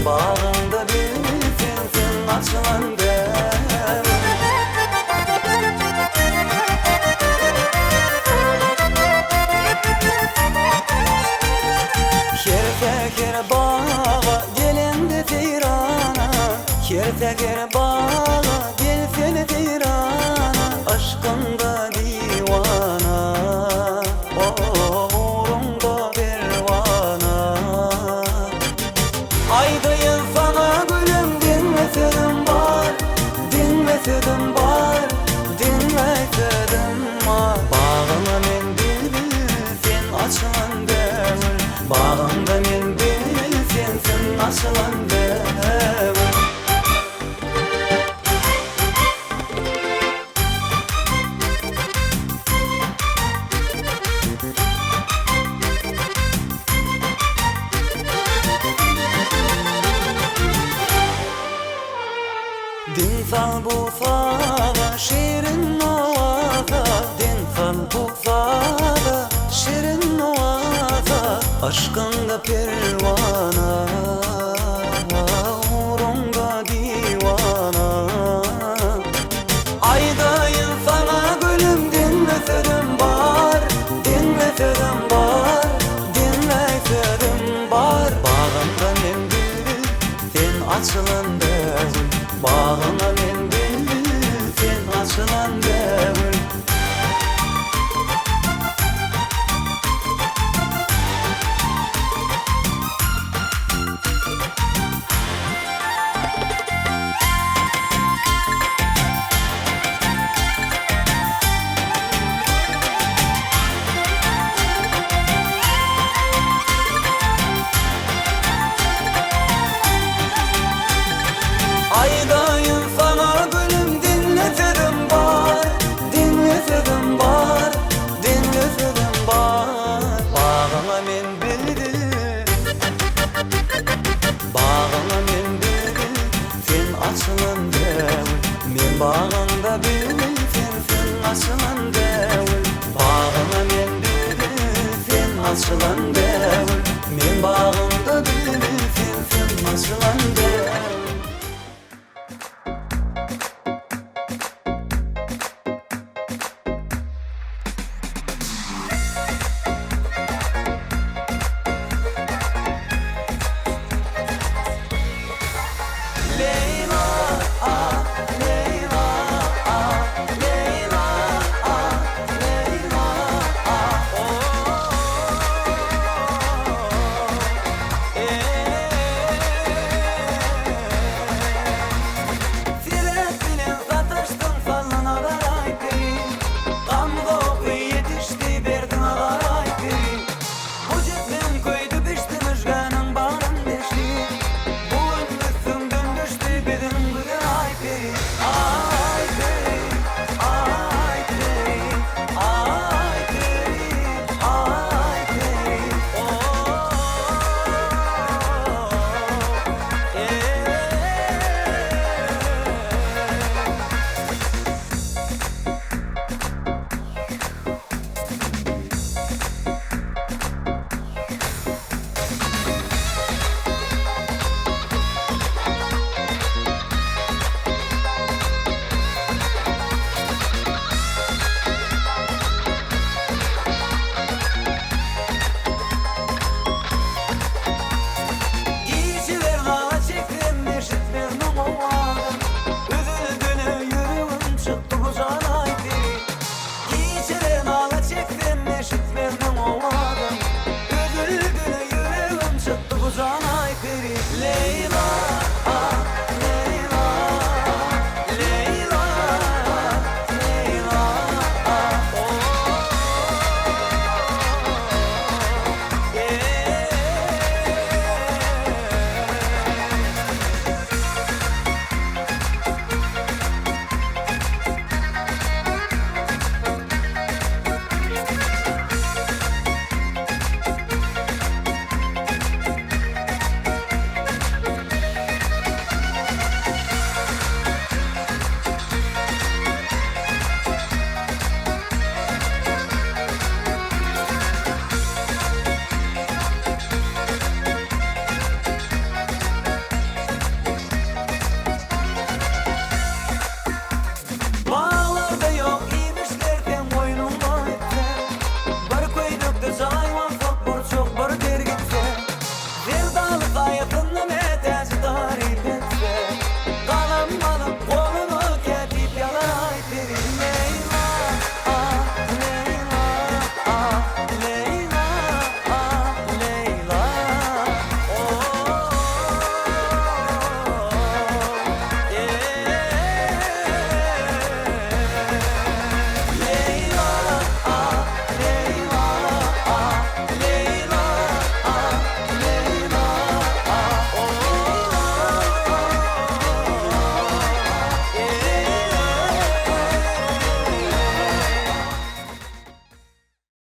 bağımda bilsin sen açılan devir. Kerteker bağa gelende teyrana, kerteker bağa gelsen teyrana, aşkında divana, uğrunda pervana. Aydayım sana gülüm, dinmesedim var, dinmesedim var, dinmesedim var. Bağına men bülbül sen açılan devir, bağımda men bülbül sen açılan devir. Din sal bu sada şirin ovaza, din sal bu sada şirin ovaza, aşkında pervana, uğrunda divana. Aydayım sana gülüm, dinmesedim var, dinmesedim var, dinmesedim var. Bağımda men bülbül sen açılan devir, bağına men bülbül sen açılan devir. Aydayım sana gülüm, dinlesedim var, dinlesedim var, dinlesedim var. Bağına men bülbül, bağına men bülbül sen açılan devir. Men bağında bülbül sen açılan devir. Bağına men bülbül sen açılan